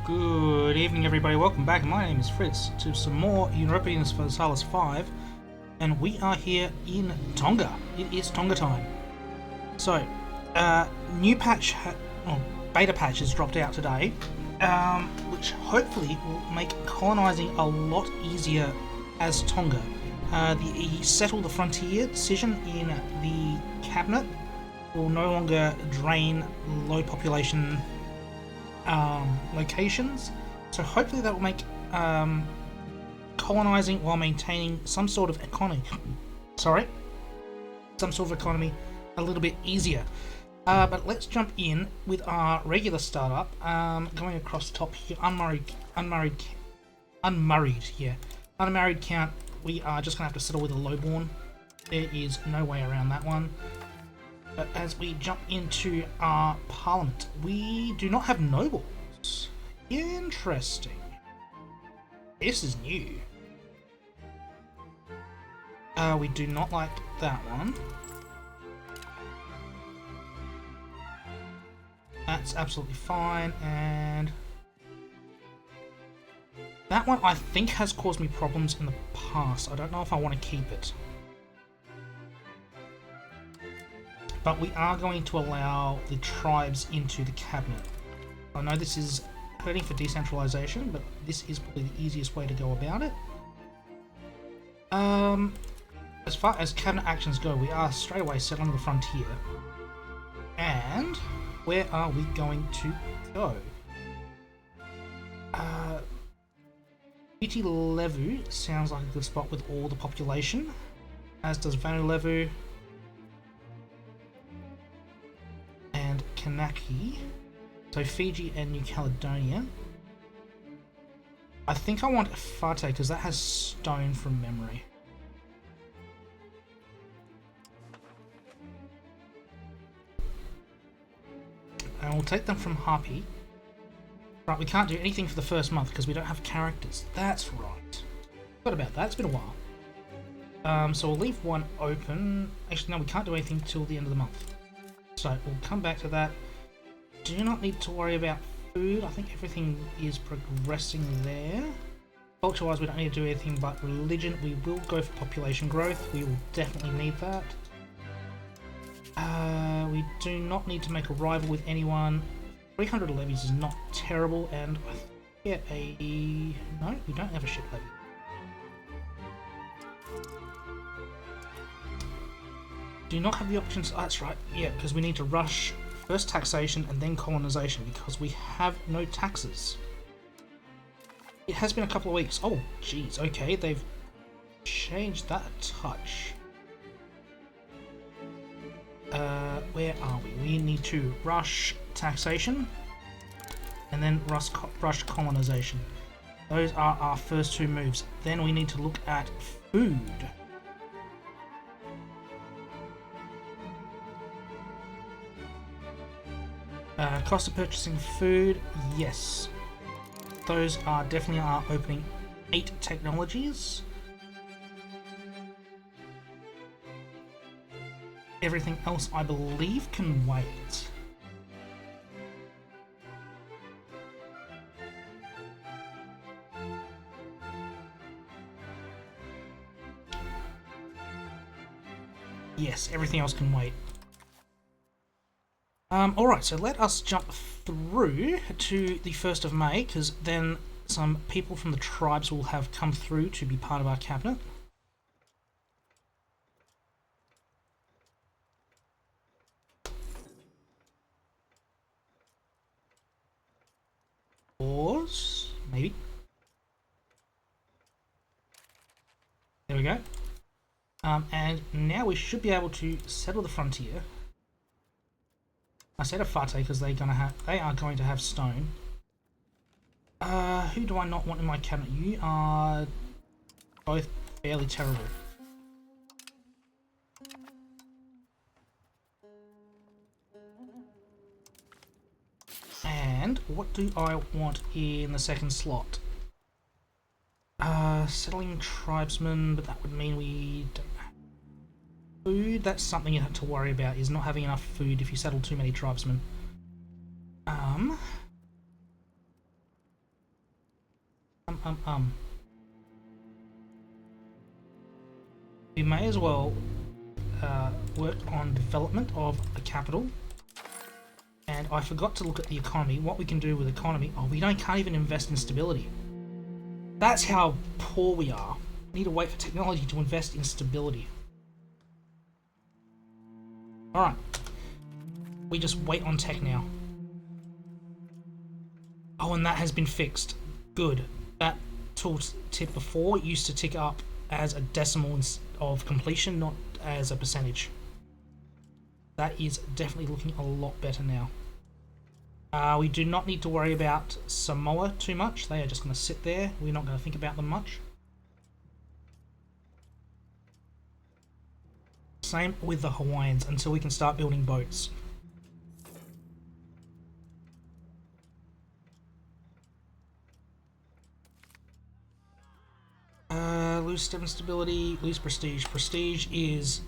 Good evening, everybody. Welcome back. My name is Fritz to some more Europeans for Salas 5, and we are here in Tonga. It is Tonga time. So, new patch, beta patch has dropped out today, which hopefully will make colonising a lot easier as Tonga. The Settle the Frontier decision in the cabinet will no longer drain low population locations, so hopefully that will make colonizing while maintaining some sort of economy a little bit easier. But let's jump in with our regular startup. Going across the top here, unmarried count. We are just gonna have to settle with a lowborn. There is no way around that one. But as we jump into our parliament, we do not have nobles. Interesting. This is new. We do not like that one. That's absolutely fine, and that one I think has caused me problems in the past. I don't know if I want to keep it. But we are going to allow the tribes into the cabinet. I know this is hurting for decentralization, but this is probably the easiest way to go about it. As far as cabinet actions go, we are straight away settling the frontier. And where are we going to go? Fiji Levu sounds like a good spot with all the population, as does Vanuatu and Kanaki. So Fiji and New Caledonia. I think I want Fate because that has stone from memory. And we'll take them from Harpy. Right, we can't do anything for the first month because we don't have characters. That's right. What about that? It's been a while. So we'll leave one open. Actually, no, we can't do anything till the end of the month. So we'll come back to that. Do not need to worry about food. I think everything is progressing there. Culture-wise, we don't need to do anything but religion. We will go for population growth. We will definitely need that. We do not need to make a rival with anyone. 300 levies is not terrible, and I get a... No, we don't have a ship levy. Do not have the options... Oh, that's right, yeah, because we need to rush first taxation and then colonization because we have no taxes. It has been a couple of weeks. Oh, jeez, okay, they've changed that a touch. Where are we? We need to rush taxation and then rush colonization. Those are our first two moves. Then we need to look at food. Cost of purchasing food, yes. Those are definitely our opening 8 technologies. Everything else, I believe, can wait. Yes, everything else can wait. Alright, so let us jump through to the 1st of May, because then some people from the tribes will have come through to be part of our cabinet. Wurz, maybe. There we go. And now we should be able to settle the frontier. I said a Fate because they are going to have stone. Who do I not want in my cabinet? You are both fairly terrible. And what do I want in the second slot? Settling tribesmen, but that would mean we don't have food. That's something you have to worry about, is not having enough food if you settle too many tribesmen. We may as well work on development of the capital. And I forgot to look at the economy. What we can do with economy... Oh, can't even invest in stability. That's how poor we are. We need to wait for technology to invest in stability. Alright. We just wait on tech now. Oh, and that has been fixed. Good. That tooltip before used to tick up as a decimal of completion, not as a percentage. That is definitely looking a lot better now. We do not need to worry about Samoa too much. They are just going to sit there. We're not going to think about them much. Same with the Hawaiians until we can start building boats. Lose stability, lose prestige. Prestige is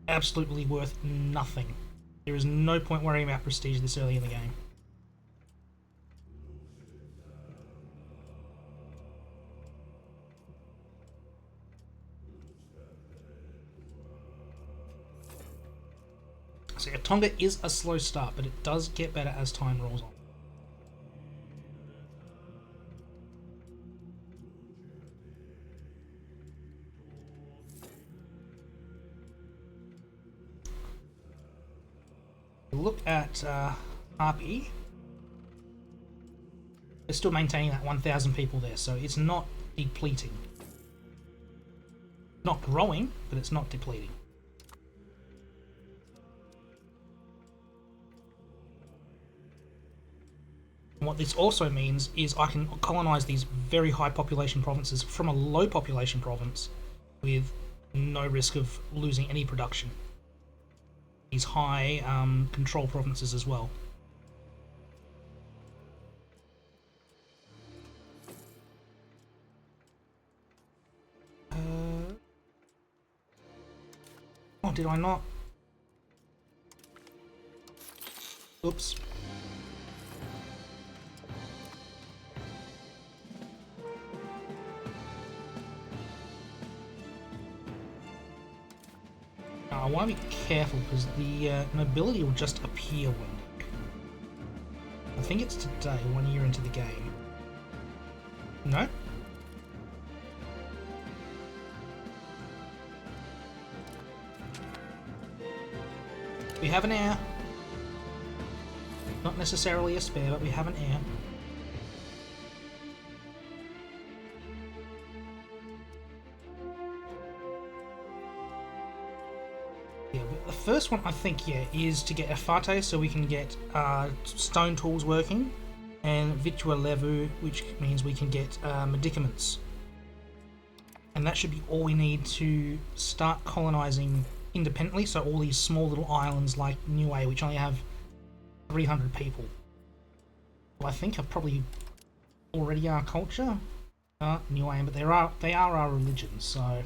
absolutely worth nothing. There is no point worrying about prestige this early in the game. So yeah, Tonga is a slow start, but it does get better as time rolls on. Look at Harpy. They're still maintaining that 1,000 people there, so it's not depleting. Not growing, but it's not depleting. And what this also means is I can colonize these very high population provinces from a low population province with no risk of losing any production. These high control provinces as well. Oh, did I not? Oops. I want to be careful because the nobility will just appear when... I think it's today, 1 year into the game. No? We have an heir. Not necessarily a spare, but we have an heir. Yeah, the first one I think, yeah, is to get Afate so we can get stone tools working, and Vitua Levu, which means we can get medicaments. And that should be all we need to start colonizing independently, so all these small little islands like Niue, which only have 300 people, well, I think are probably already our culture. Niue, but they are our religion, so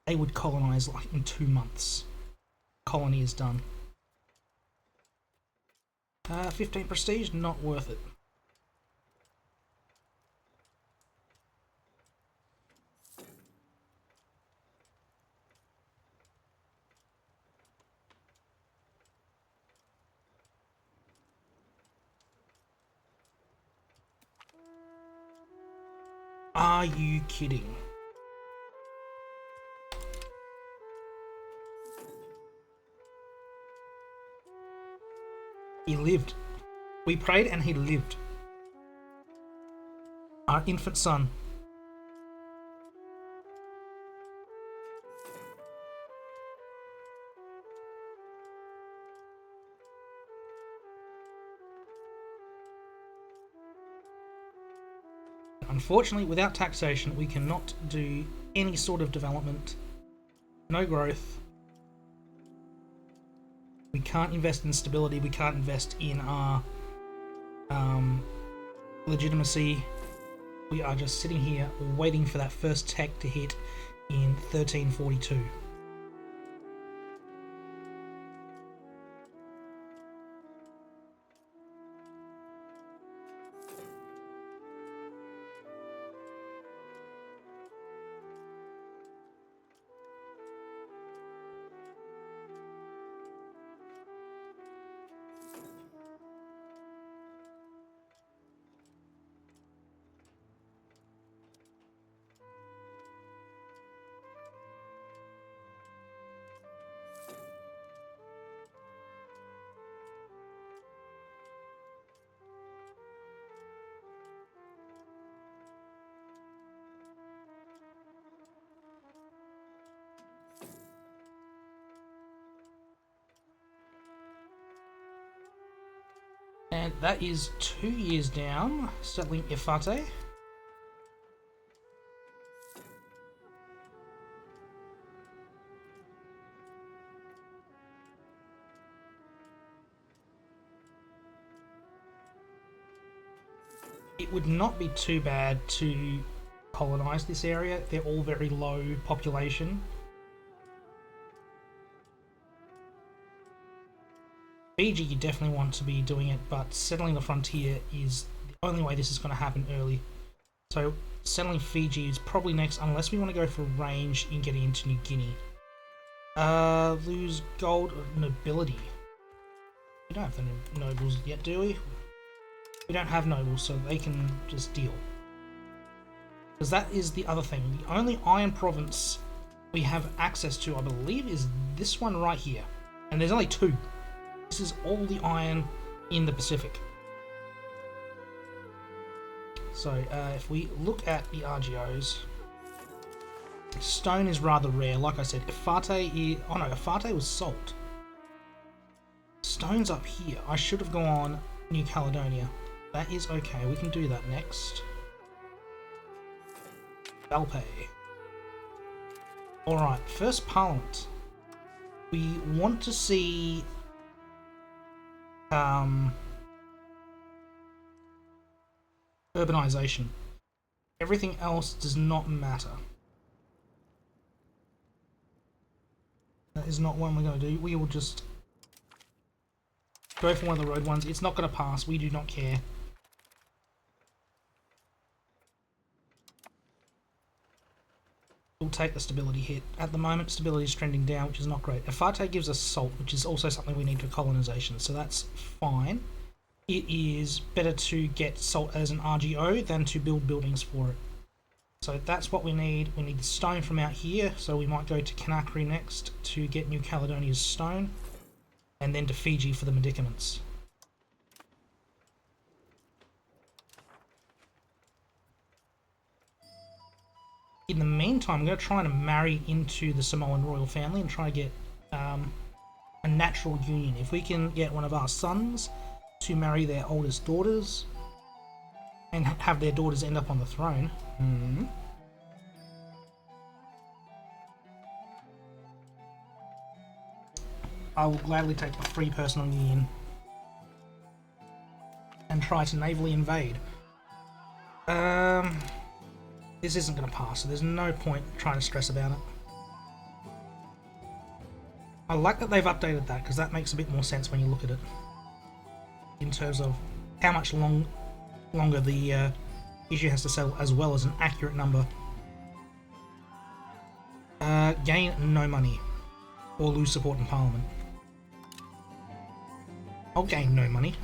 they would colonize like in 2 months. Colony is done. 15 prestige, not worth it. Are you kidding? He lived. We prayed and he lived. Our infant son. Unfortunately, without taxation, we cannot do any sort of development. No growth. We can't invest in stability. We can't invest in our legitimacy. We are just sitting here waiting for that first tech to hit in 1342. And that is 2 years down, settling Ifate. It would not be too bad to colonize this area. They're all very low population. Fiji, you definitely want to be doing it, but settling the frontier is the only way this is going to happen early. So settling Fiji is probably next, unless we want to go for range in getting into New Guinea. Lose gold nobility. We don't have the nobles yet, do we? We don't have nobles, so they can just deal. Because that is the other thing. The only iron province we have access to, I believe, is this one right here. And there's only 2. This is all the iron in the Pacific. So if we look at the RGOs, stone is rather rare. Like I said, Ifate is... Oh no, Ifate was salt. Stone's up here. I should have gone New Caledonia. That is okay. We can do that next. Valpay. Alright, first Parliament. We want to see... urbanization. Everything else does not matter. That is not one we're going to do. We will just go for one of the road ones. It's not going to pass. We do not care. We'll take the stability hit. At the moment, stability is trending down, which is not great. Ifate gives us salt, which is also something we need for colonization, so that's fine. It is better to get salt as an RGO than to build buildings for it. So that's what we need. We need the stone from out here, so we might go to Conakry next to get New Caledonia's stone, and then to Fiji for the medicaments. In the meantime, I'm going to try and marry into the Samoan royal family and try to get a natural union. If we can get one of our sons to marry their oldest daughters and have their daughters end up on the throne. I will gladly take a free personal union and try to navally invade. This isn't going to pass, so there's no point trying to stress about it. I like that they've updated that, because that makes a bit more sense when you look at it. In terms of how much longer the issue has to settle, as well as an accurate number. Gain no money, or lose support in Parliament. I'll gain no money.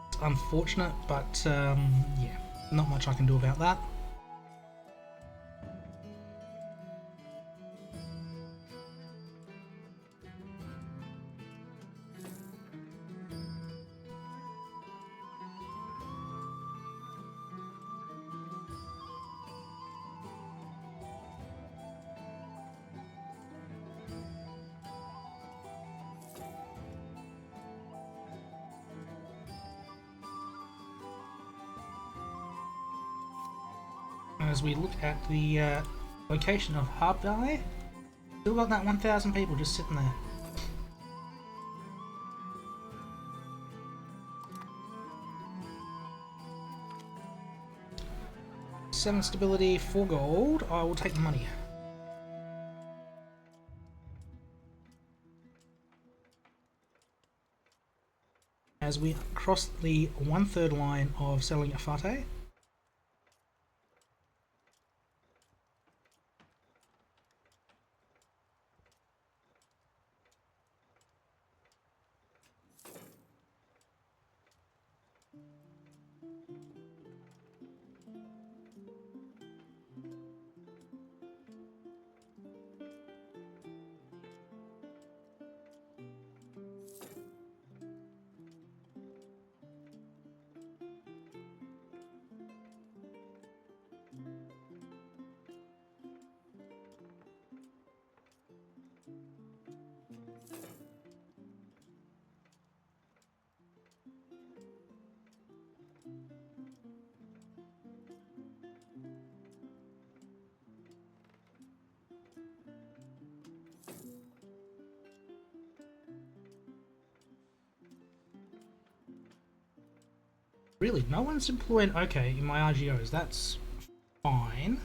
It's unfortunate, but yeah, not much I can do about that. As we look at the location of Harpdale, still got that 1,000 people just sitting there. Seven stability, 4 gold. I will take the money. As we cross the 1/3 line of settling Ifate. Really, no one's employed. Okay, in my RGOs, that's fine.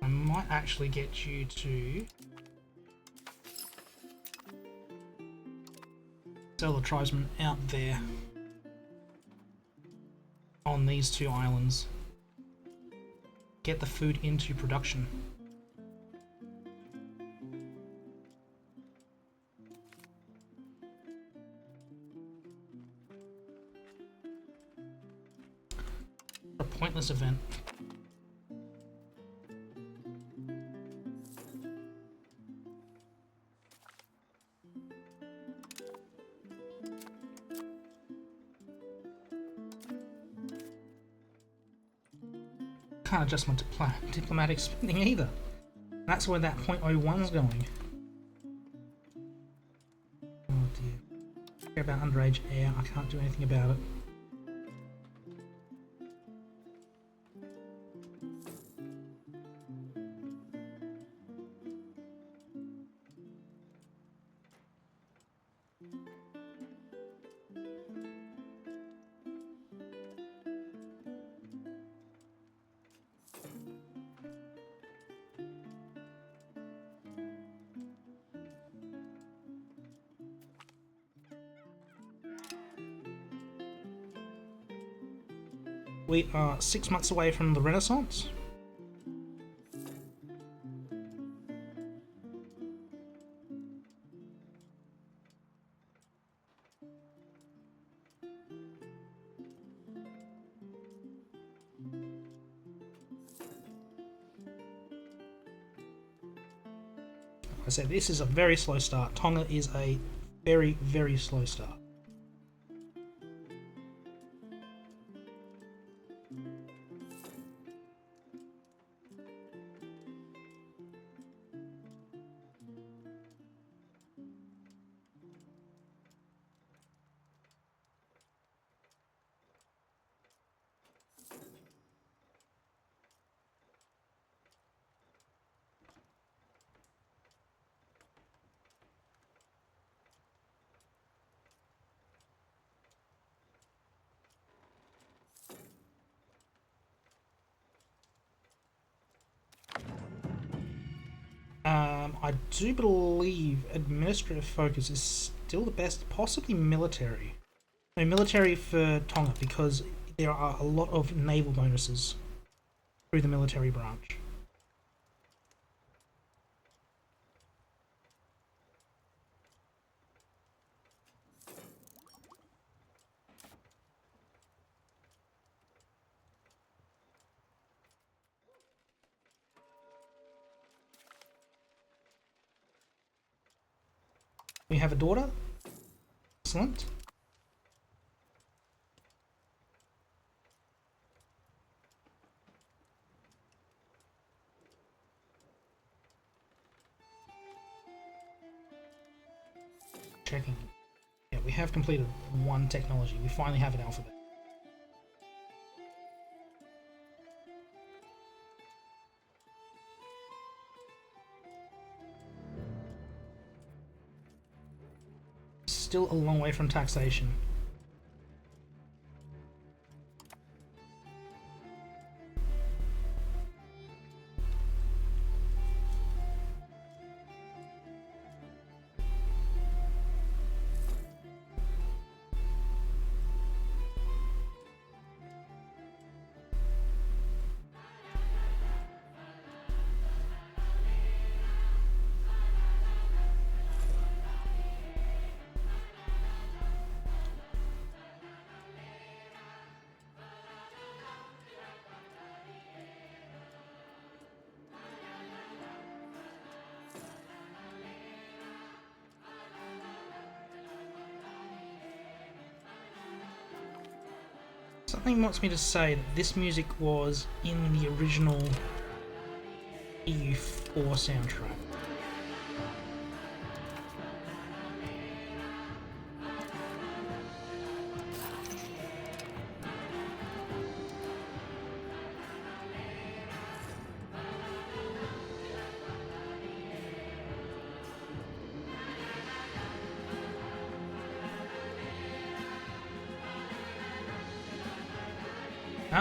I might actually get you to sell the tribesmen out there on these two islands. Get the food into production. A pointless event. Can't adjust my diplomatic spending either. That's where that 0.01's going. Oh dear. Care about underage air, I can't do anything about it. We are 6 months away from the Renaissance. I said this is a very slow start. Tonga is a very, very slow start. I do believe administrative focus is still the best, possibly military. No, military for Tonga, because there are a lot of naval bonuses through the military branch. We have a daughter. Excellent. Checking. Yeah, we have completed one technology. We finally have an alphabet. Still a long way from taxation. Something wants me to say that this music was in the original EU4 soundtrack.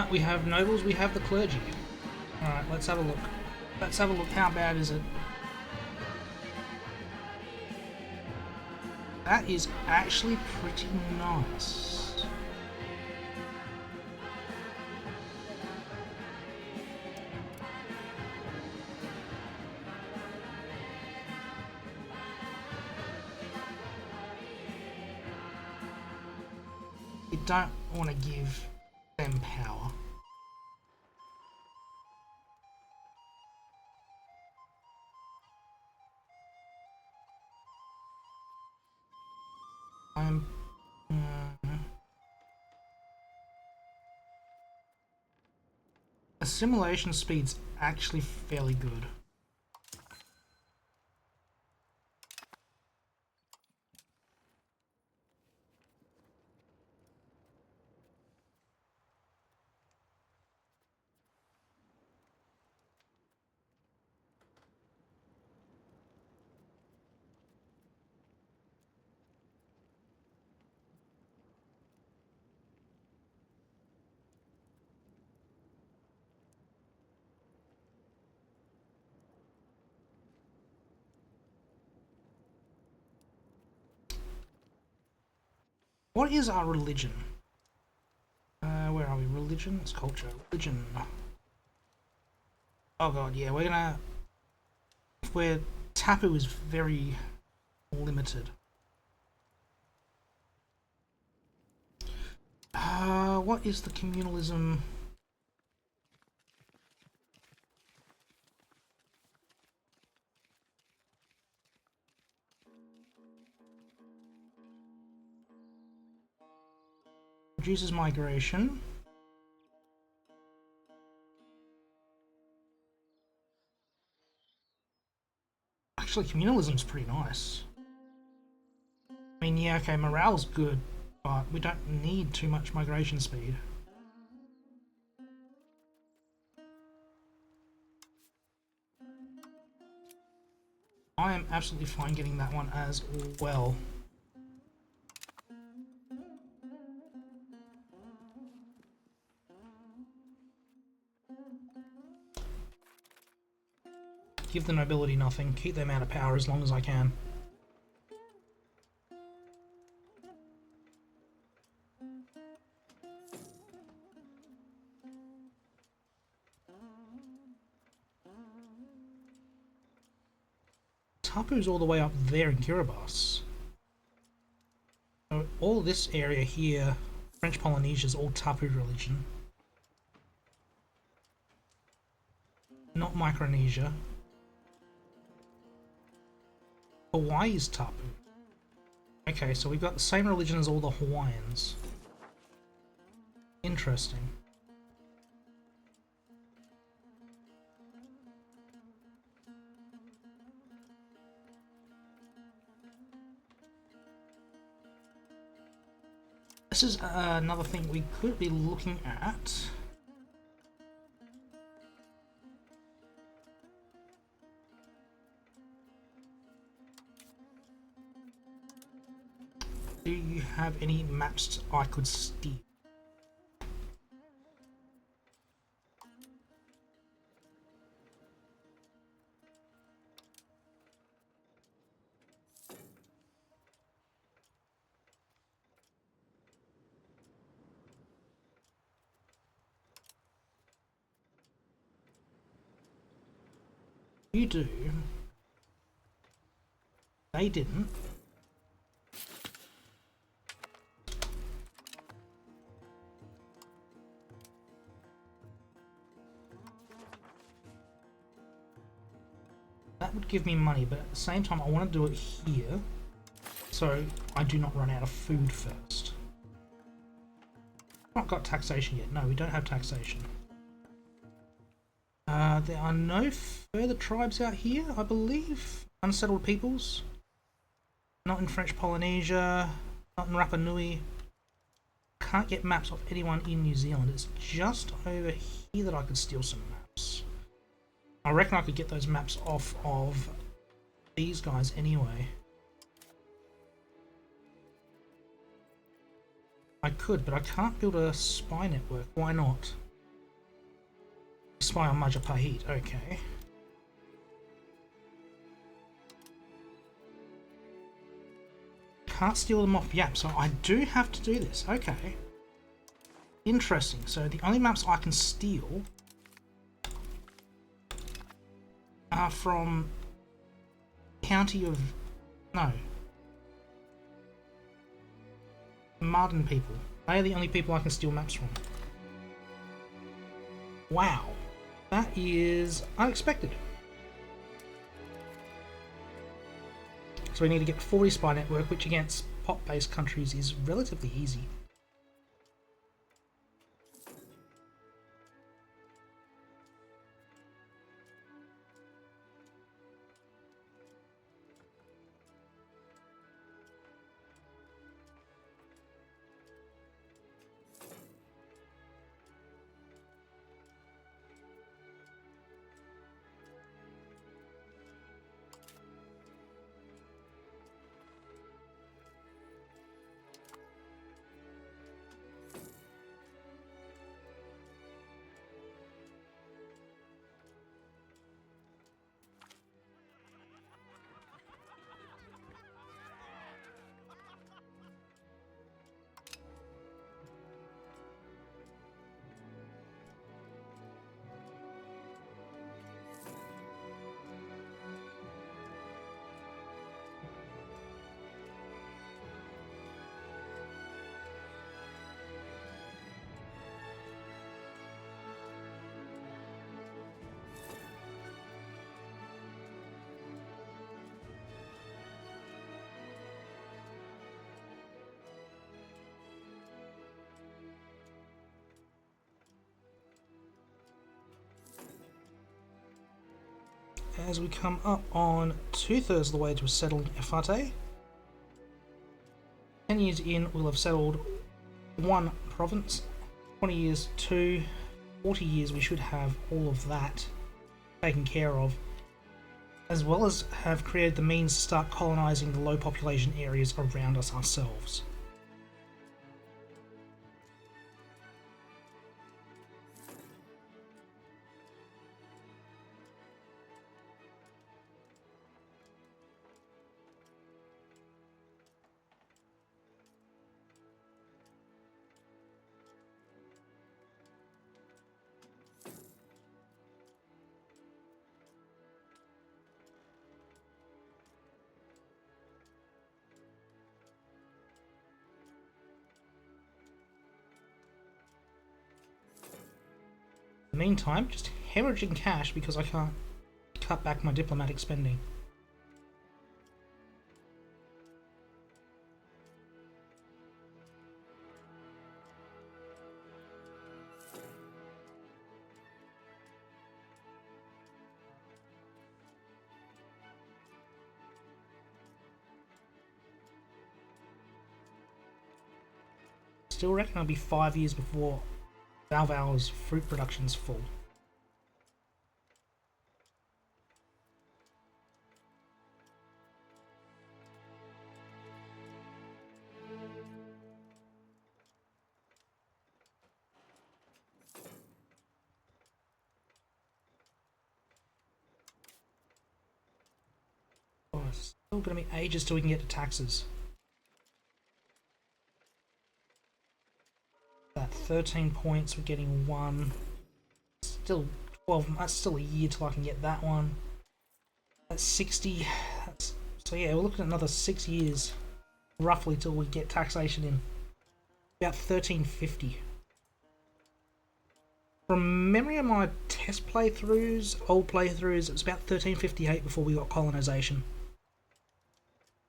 We have nobles, we have the clergy. Alright, let's have a look. Let's have a look. How bad is it? That is actually pretty nice. You don't want to give them power. Assimilation speed's actually fairly good. What is our religion? Where are we? Religion? It's culture. Religion. Oh god, yeah, we're gonna... Where Tapu is very limited. What is the communalism? Reduces migration. Actually, communalism's pretty nice. I mean, yeah, okay, morale's good, but we don't need too much migration speed. I am absolutely fine getting that one as well. Give the nobility nothing, keep them out of power as long as I can. Tapu's all the way up there in Kiribati. So all this area here, French Polynesia, is all Tapu religion. Not Micronesia. Hawaii's Tapu. Okay, so we've got the same religion as all the Hawaiians. Interesting. This is another thing we could be looking at. Do you have any maps I could steal? You do. They didn't. That would give me money, but at the same time I want to do it here so I do not run out of food first. Not got taxation yet. No, we don't have taxation. There are no further tribes out here, I believe. Unsettled peoples. Not in French Polynesia. Not in Rapa Nui. Can't get maps of anyone in New Zealand. It's just over here that I could steal some maps. I reckon I could get those maps off of these guys anyway. I could, but I can't build a spy network. Why not? Spy on Majapahit, okay. Can't steal them off Yap, so I do have to do this. Okay. Interesting. So the only maps I can steal are from County of... no. Marden people. They are the only people I can steal maps from. Wow. That is unexpected. So we need to get 40 spy network, which against pot-based countries is relatively easy. As we come up on 2/3 of the way to settling Efate. 10 years in, we'll have settled 1 province. 20 years, 2. 40 years, we should have all of that taken care of, as well as have created the means to start colonising the low population areas around us ourselves. In the meantime, just hemorrhaging cash because I can't cut back my diplomatic spending. Still reckon it'll be 5 years before Valval's fruit production's full. Oh, it's still going to be ages till we can get to taxes. That 13 points, we're getting 1. Still 12, that's still a year till I can get that one. That's 60. So yeah, we're looking at another 6 years, roughly, till we get taxation in. About 1350. From memory of my test playthroughs, old playthroughs, it was about 1358 before we got colonisation.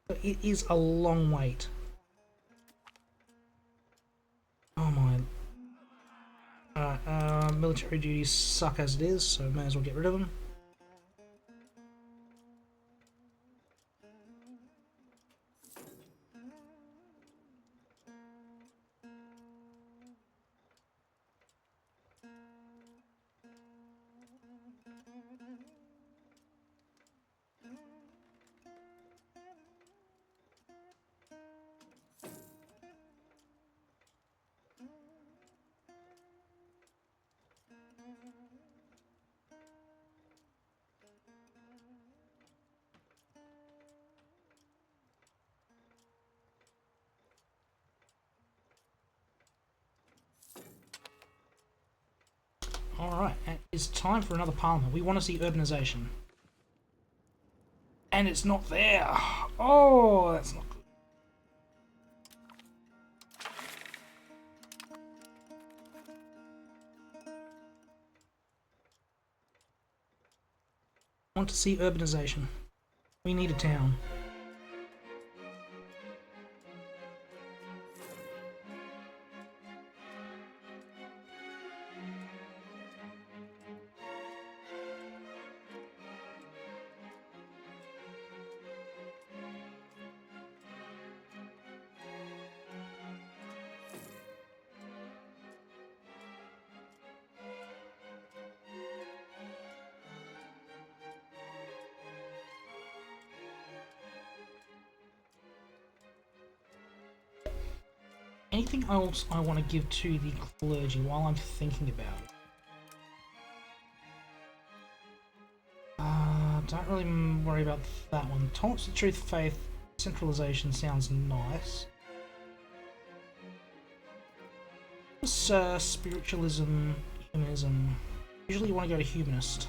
But it is a long wait. Oh my. Alright, military duties suck as it is, so may as well get rid of them. Alright, it's time for another parliament. We want to see urbanisation. And it's not there. Oh, that's not good. I want to see urbanisation. We need a town. Anything else I want to give to the clergy while I'm thinking about it? Don't really worry about that one. Tolerance to truth, faith, centralization sounds nice. Spiritualism, humanism. Usually you want to go to humanist.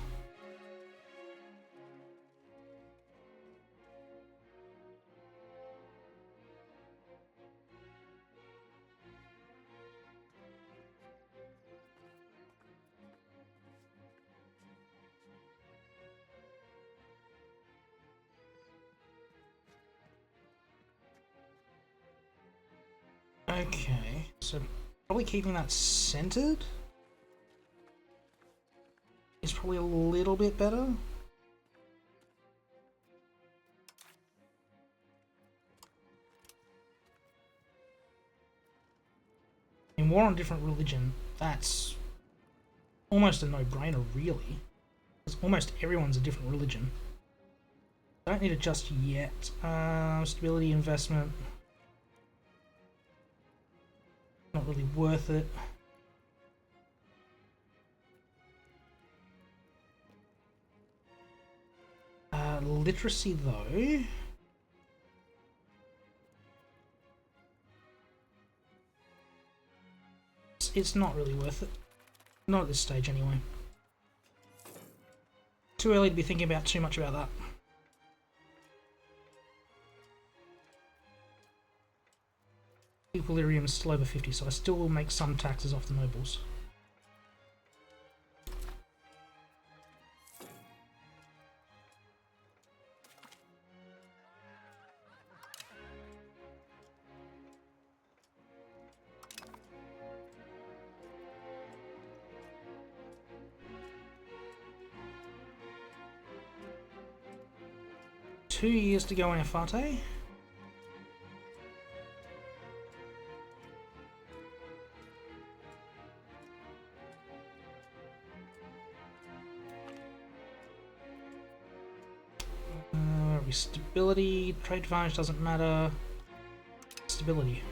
Okay, so probably keeping that centered is probably a little bit better. In war on different religion, that's almost a no-brainer, really. Because almost everyone's a different religion. I don't need it just yet. Stability, investment. Not really worth it. Literacy, though. It's not really worth it. Not at this stage, anyway. Too early to be thinking about too much about that. Equilibrium is still over 50, so I still will make some taxes off the nobles. Two years to go in Afate. Stability, trade advantage doesn't matter. Stability.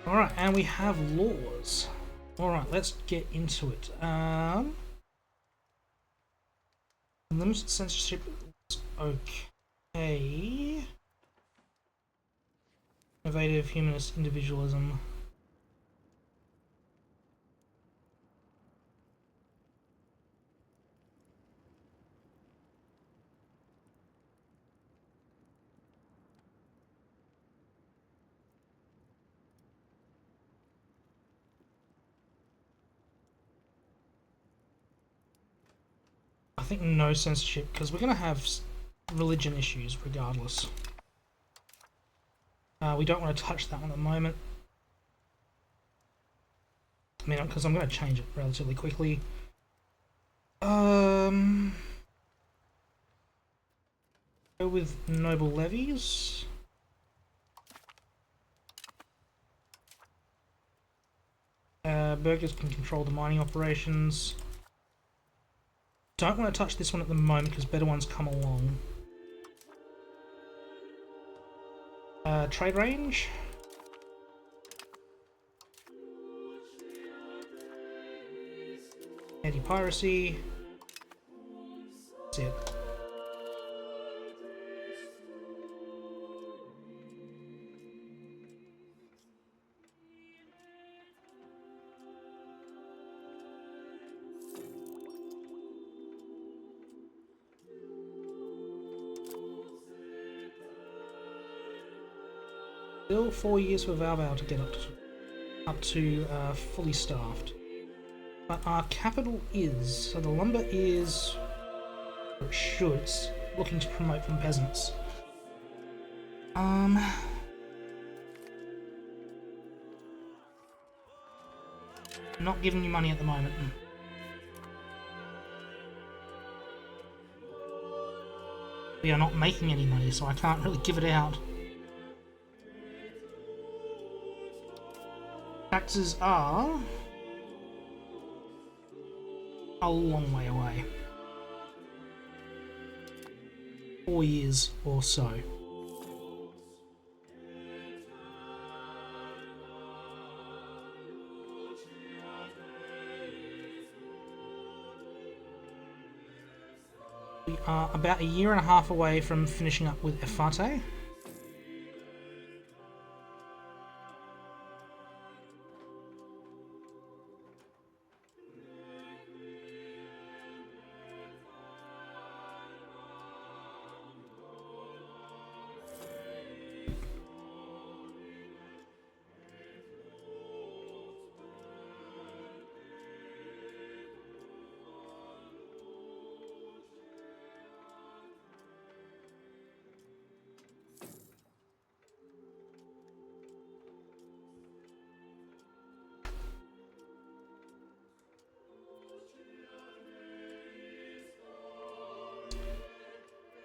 Alright, and we have laws. Alright, let's get into it. Limited censorship. Okay. Innovative, humanist, individualism. I think no censorship, because we're going to have religion issues regardless. We don't want to touch that one at the moment. I mean, because I'm going to change it relatively quickly. Go with noble levies. Burghers can control the mining operations. Don't want to touch this one at the moment because better ones come along. Trade range. Anti-piracy. That's it. Still 4 years for Valval to get up to fully staffed. But our capital is, so the lumber is, or it should, it's looking to promote from peasants. Not giving you money at the moment. We are not making any money, so I can't really give it out. Taxes are a long way away. 4 years or so. We are about a year and a half away from finishing up with Efate.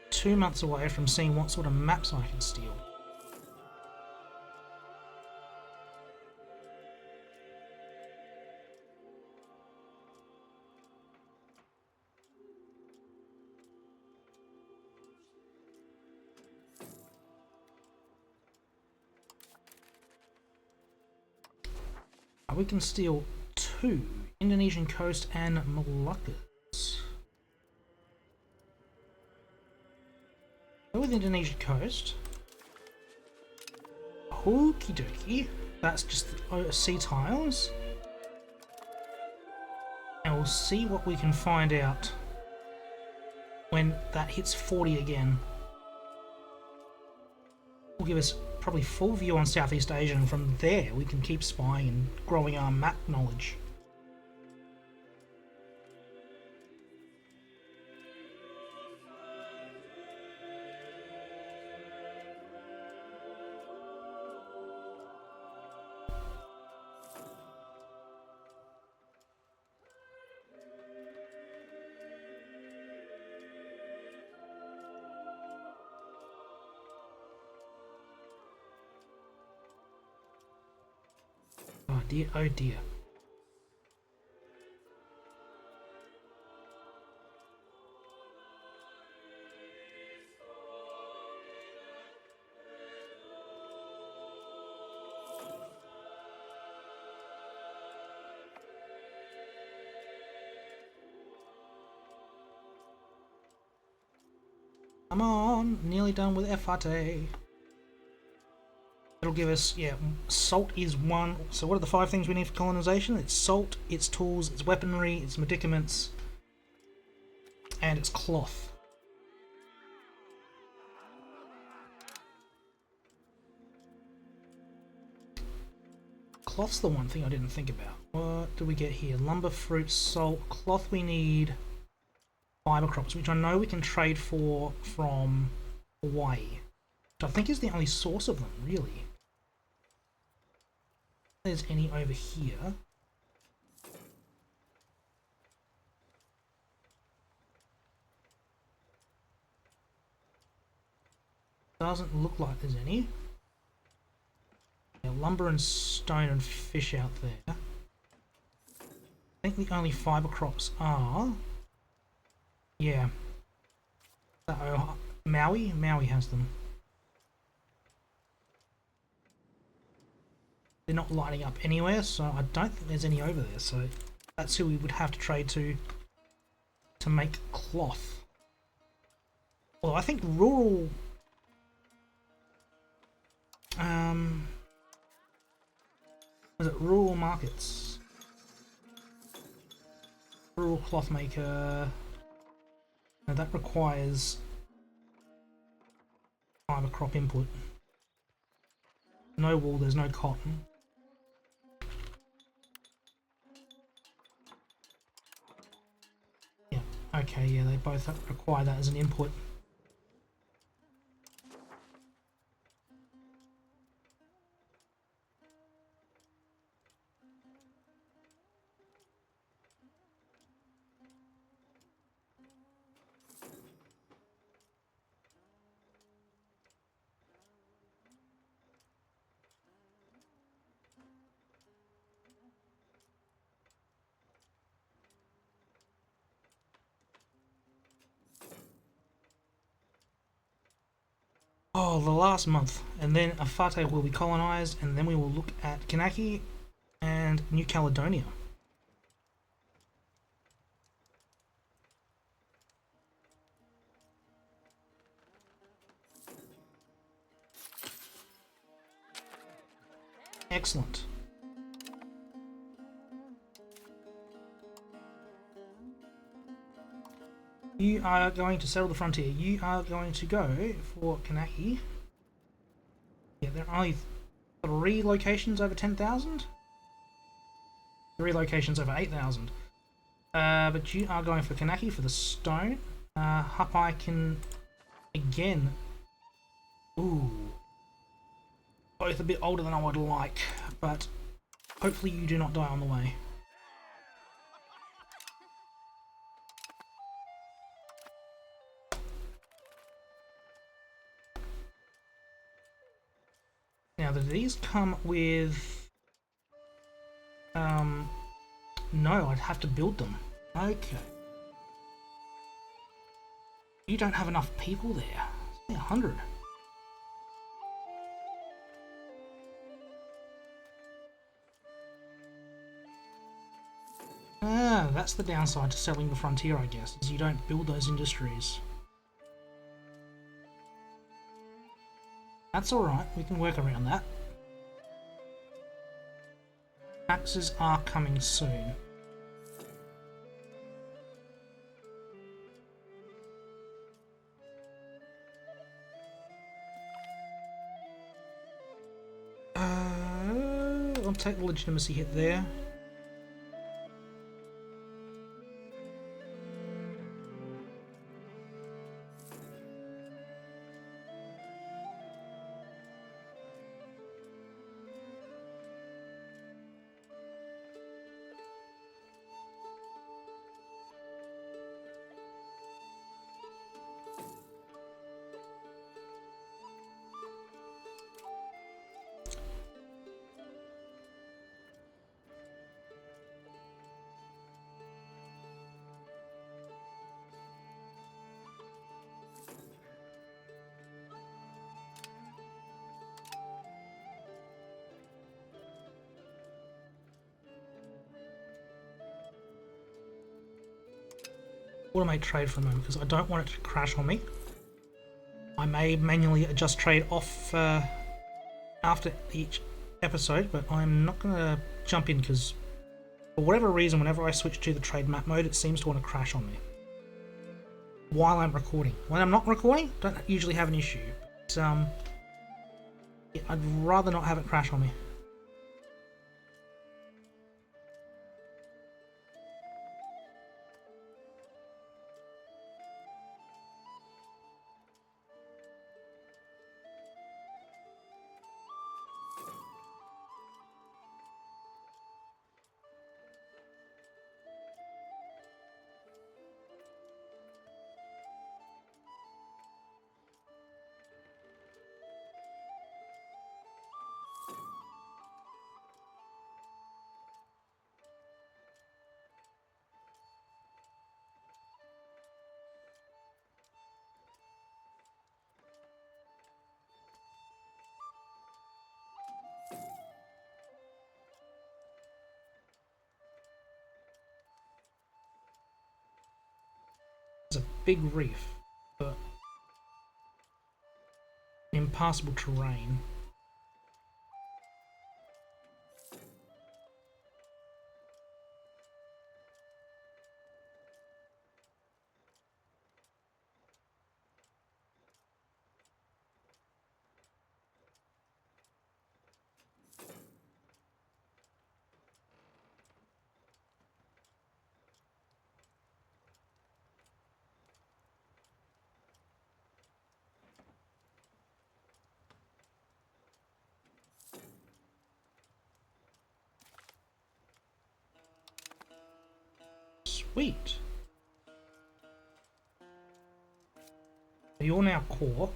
Two months away from seeing what sort of maps I can steal. We can steal 2, Indonesian coast and Moluccas. With Indonesian coast, okie dokie, that's just the sea tiles, and we'll see what we can find out when that hits 40 again. Will give us probably full view on Southeast Asia, and from there we can keep spying and growing our map knowledge. Oh dear, oh dear. Come on, nearly done with Efate. It'll give us, yeah, salt is 1. So what are the 5 things we need for colonization? It's salt, it's tools, it's weaponry, it's medicaments, and it's cloth. Cloth's the one thing I didn't think about. What do we get here? Lumber, fruit, salt, cloth we need, fiber crops, which I know we can trade for from Hawaii, which I think is the only source of them, really. If there's any over here. Doesn't look like there's any. Yeah, lumber and stone and fish out there. I think the only fiber crops are Yeah. Maui? Maui has them. They're not lighting up anywhere, so I don't think there's any over there, so that's who we would have to trade to make cloth. Well, I think rural... was it rural markets? Rural cloth maker... No, that requires fibre crop input. No wool, there's no cotton. Yeah, okay, yeah, they both require that as an input. Oh, the last month, and then Afate will be colonised, and then we will look at Kanaki and New Caledonia. Excellent. You are going to settle the frontier. You are going to go for Kanaki. Yeah, there are only 3 locations over 10,000. 3 locations over 8,000. But you are going for Kanaki for the stone. Hapai can again. Ooh. Both a bit older than I would like, but hopefully you do not die on the way. Now, do these come with... No, I'd have to build them. Okay. You don't have enough people there. It's only 100. Ah, that's the downside to selling the frontier, I guess, is you don't build those industries. That's alright, we can work around that. Taxes are coming soon. I'll take the legitimacy hit there. Automate trade for a moment because I don't want it to crash on me. I may manually adjust trade off after each episode, but I'm not going to jump in because for whatever reason, whenever I switch to the trade map mode, it seems to want to crash on me while I'm recording. When I'm not recording, don't usually have an issue. But, yeah, I'd rather not have it crash on me. big reef, but impassable terrain. Sweet. You're now core.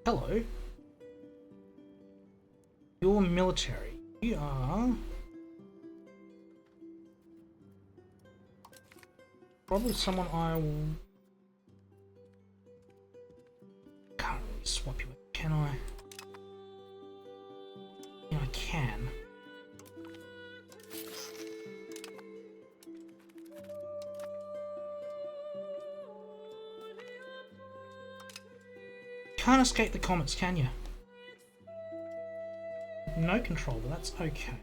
Hello. You're military. You are probably someone I will. Can't really swap you, can I? Yeah, I can. Can't escape the comments, can you? No control, but that's okay.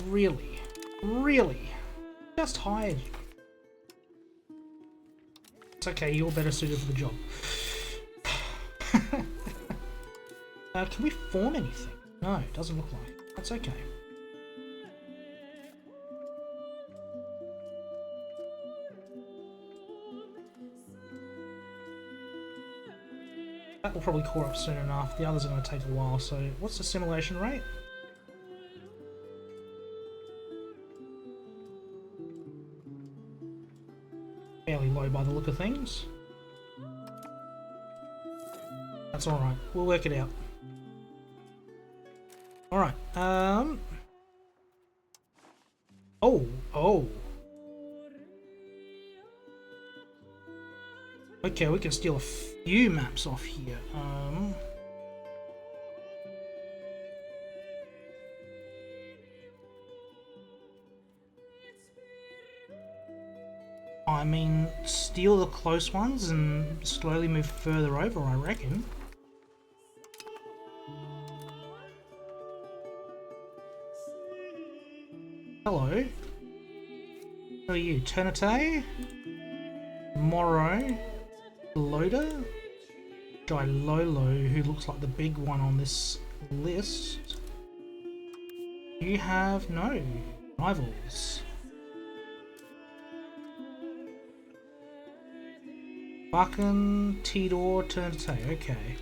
Really? Really? Just hired you. It's okay, you're better suited for the job. Can we form anything? No, it doesn't look like. That's okay. That will probably core up soon enough. The others are going to take a while, so what's the simulation rate? Fairly low by the look of things. That's alright, we'll work it out. Alright, Oh. Okay, we can steal a few maps off here. I mean, steal the close ones and slowly move further over, I reckon. Hello. Who are you? Ternate? Morrow? Loader? Jilolo, who looks like the big one on this list. You have no rivals. Buchan, Tidor, Ternate, okay.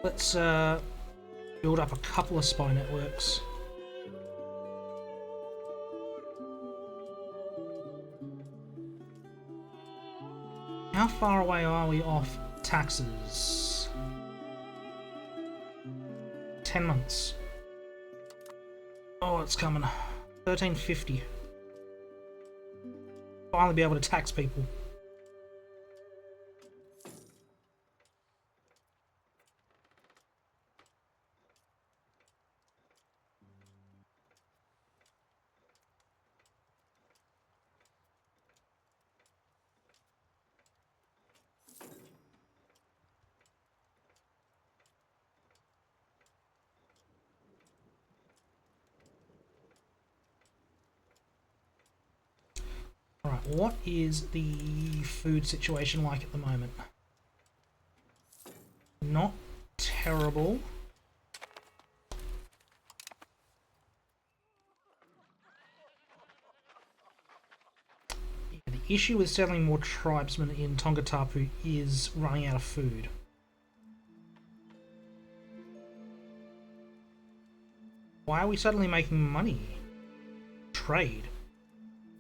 Let's build up a couple of spy networks. How far away are we off taxes? 10 months. Oh, it's coming. 1350. Finally be able to tax people. Alright, what is the food situation like at the moment? Not terrible. issue with settling more tribesmen in Tonga Tapu is running out of food. Why are we suddenly making money? Trade.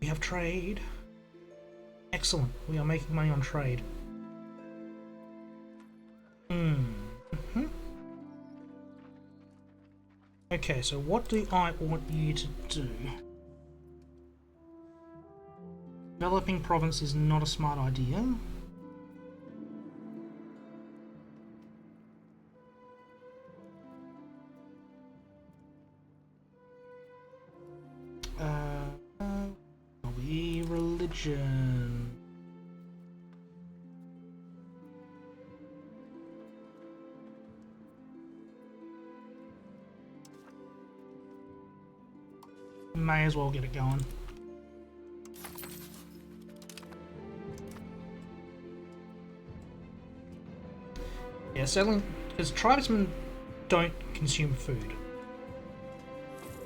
We have trade. Excellent. We are making money on trade. Okay, so what do I want you to do? Developing province is not a smart idea. Religion. May as well get it going. Yeah, settling, because tribesmen don't consume food.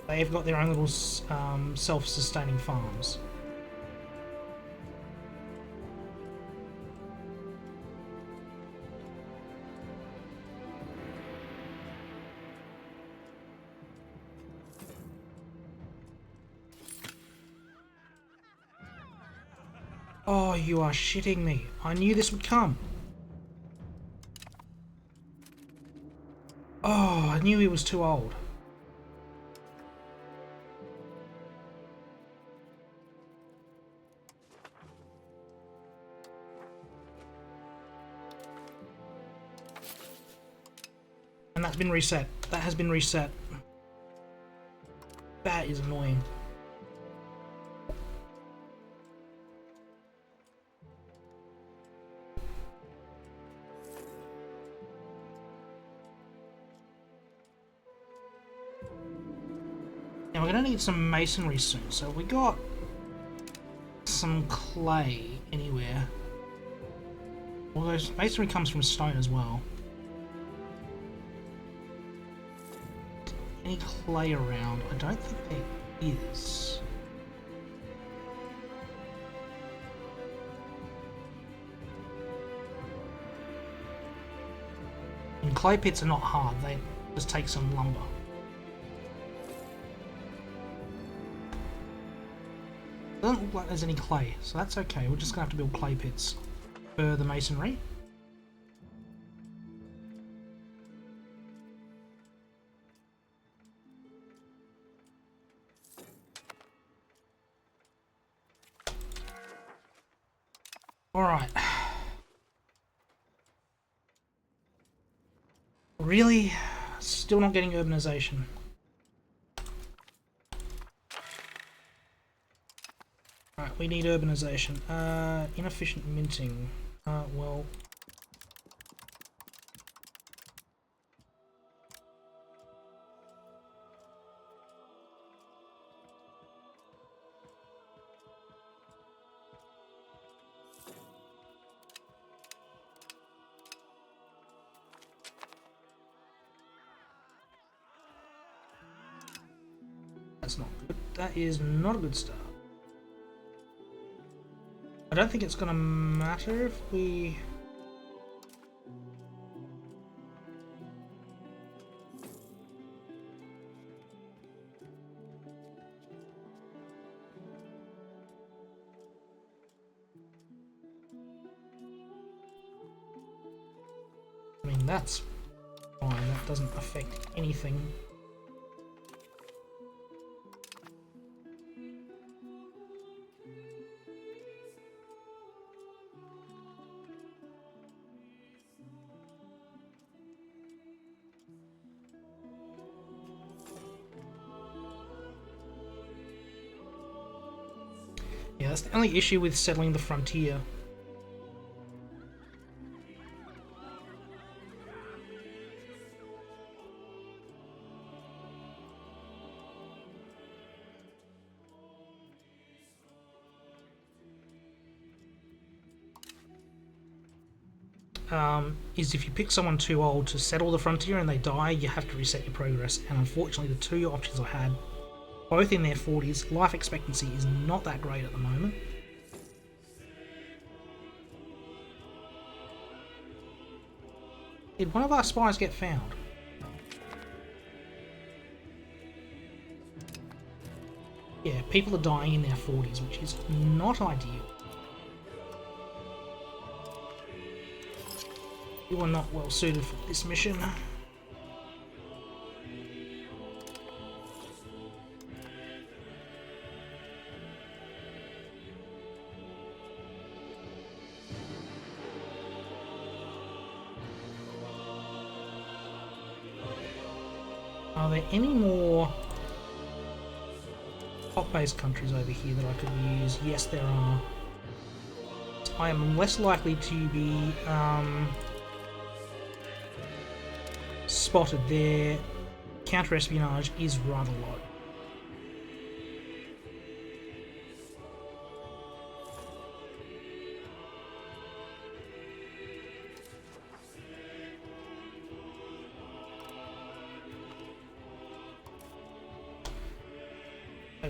They've got their own little self-sustaining farms. Oh, you are shitting me. I knew this would come. Oh, I knew he was too old. And that's been reset. That has been reset. That is annoying. Now we're going to need some masonry soon, so we got some clay anywhere. Although masonry comes from stone as well. Any clay around? I don't think there is. And clay pits are not hard, they just take some lumber. Doesn't look like there's any clay, so that's okay. We're just gonna have to build clay pits for the masonry. Alright. Really? Still not getting urbanization. Alright, we need urbanization. Inefficient minting. Well... That's not good. That is not a good start. I don't think it's gonna matter if we... I mean, that's fine. That doesn't affect anything. Yeah, that's the only issue with settling the frontier. Is if you pick someone too old to settle the frontier and they die, you have to reset your progress. And unfortunately, the two options I had, both in their 40s, life expectancy is not that great at the moment. Did one of our spies get found? Yeah, people are dying in their 40s, which is not ideal. You are not well suited for this mission. Are there any more hot-based countries over here that I could use? Yes, there are. I am less likely to be spotted. Their counter-espionage is rather low.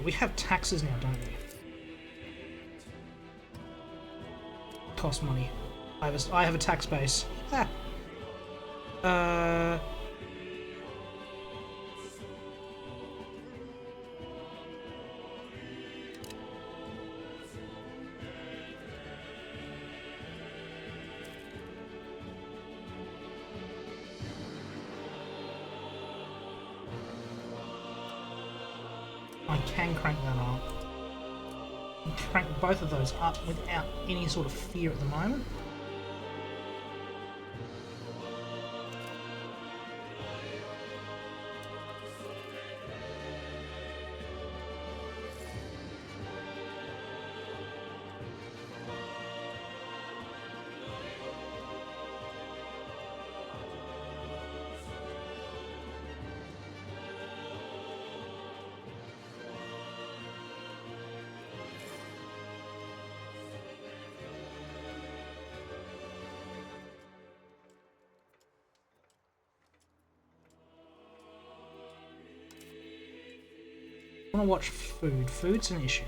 We have taxes now, don't we? Cost money. I have a tax base. Ah. I can crank that up. I can crank both of those up without any sort of fear at the moment. I want to watch food. Food's an issue.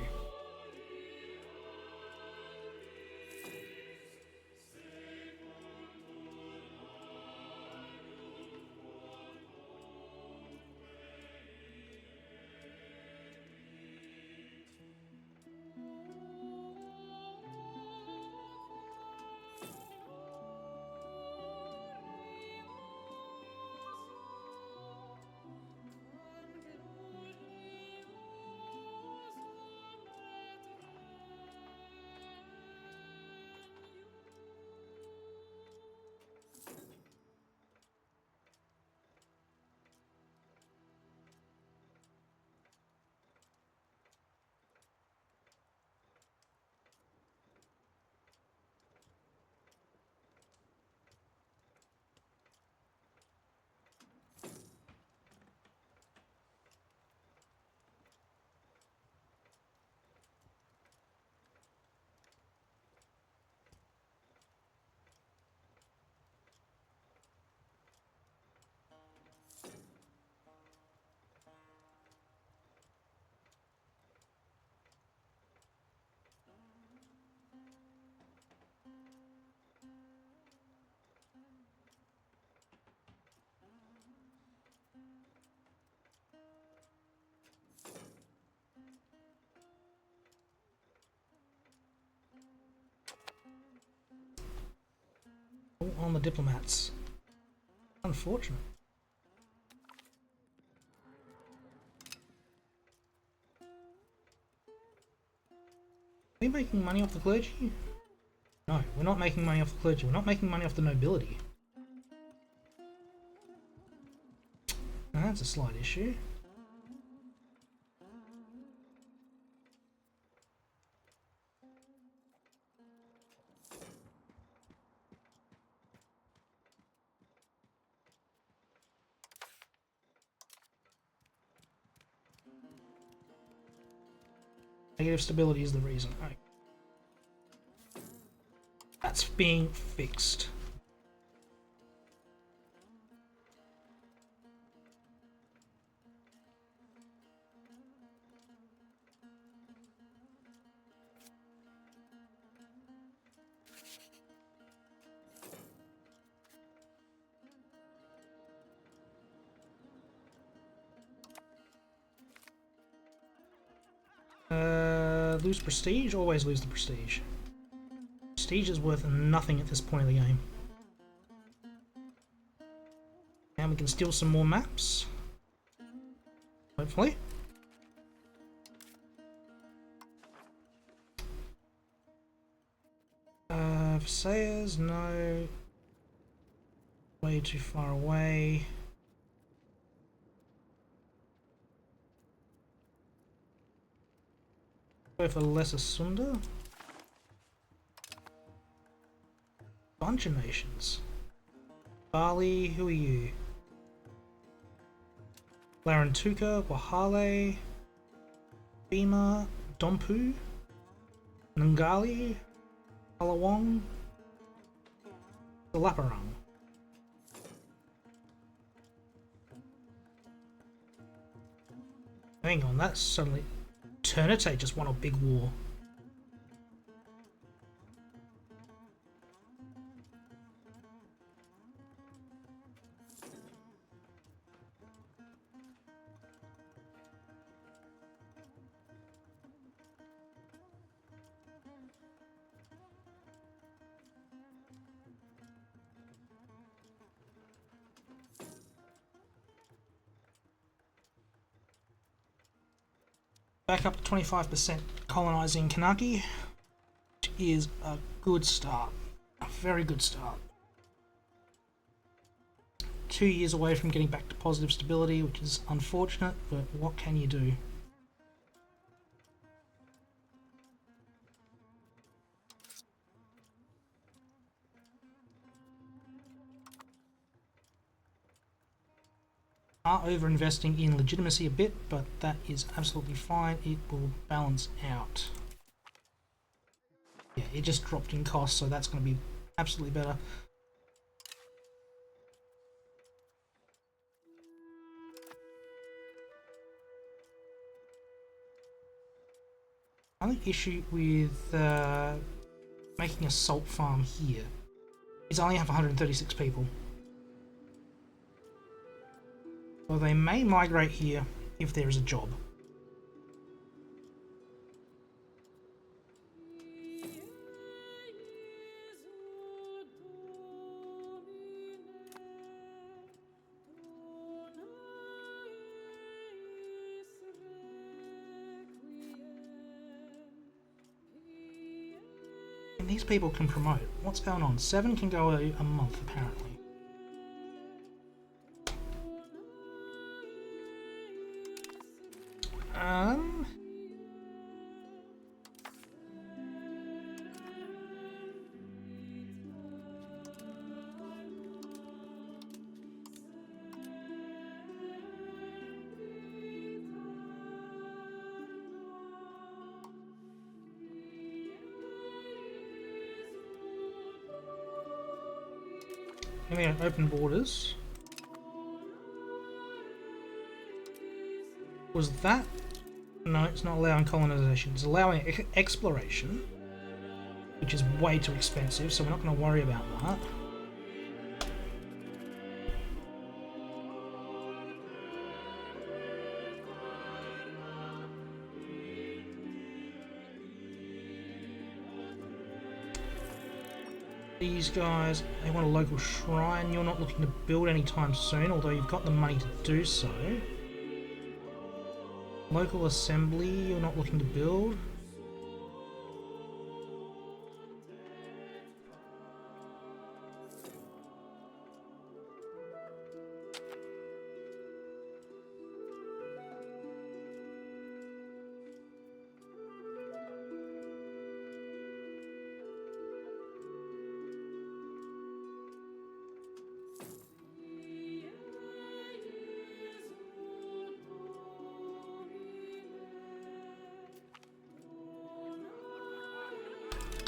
All on the diplomats. Unfortunate. Are we making money off the clergy? No, we're not making money off the clergy. We're not making money off the nobility. Now that's a slight issue. Negative stability is the reason. Okay. That's being fixed. Lose prestige? Always lose the prestige. Prestige is worth nothing at this point of the game. And we can steal some more maps. Hopefully. Visayas, no. Way too far away. Go for Lesser Sunda. Bunch of nations. Bali, who are you? Larantuka, Wahale, Bima, Dompu, Nungali, Palawong, Laparang. Hang on, that's suddenly... Ternate just won a big war. Back up to 25% colonising Kanaki, which is a good start. A very good start. 2 years away from getting back to positive stability, which is unfortunate, but what can you do? Are over-investing in legitimacy a bit, but that is absolutely fine. It will balance out. Yeah, it just dropped in cost, so that's going to be absolutely better. Only issue with making a salt farm here is I only have 136 people. Well, they may migrate here if there is a job. And these people can promote. What's going on? 7 can go a month, apparently. Here we go, open borders. Was that? No, it's not allowing colonisation. It's allowing exploration, which is way too expensive, so we're not going to worry about that. These guys, they want a local shrine. You're not looking to build anytime soon, although you've got the money to do so. Local assembly, you're not looking to build.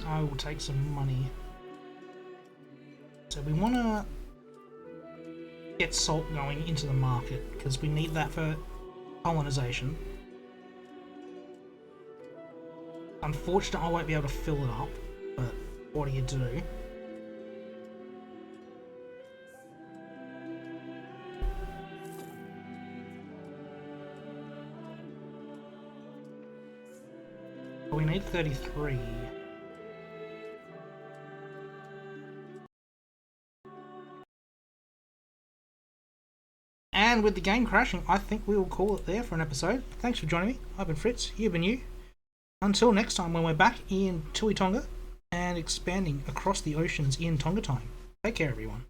I will take some money. So we want to get salt going into the market because we need that for colonisation. Unfortunately, I won't be able to fill it up, but what do you do? we need 33. And with the game crashing, I think we will call it there for an episode. Thanks for joining me. I've been Fritz, you've been you. Until next time when we're back in Tui Tonga and expanding across the oceans in Tonga Time. Take care, everyone.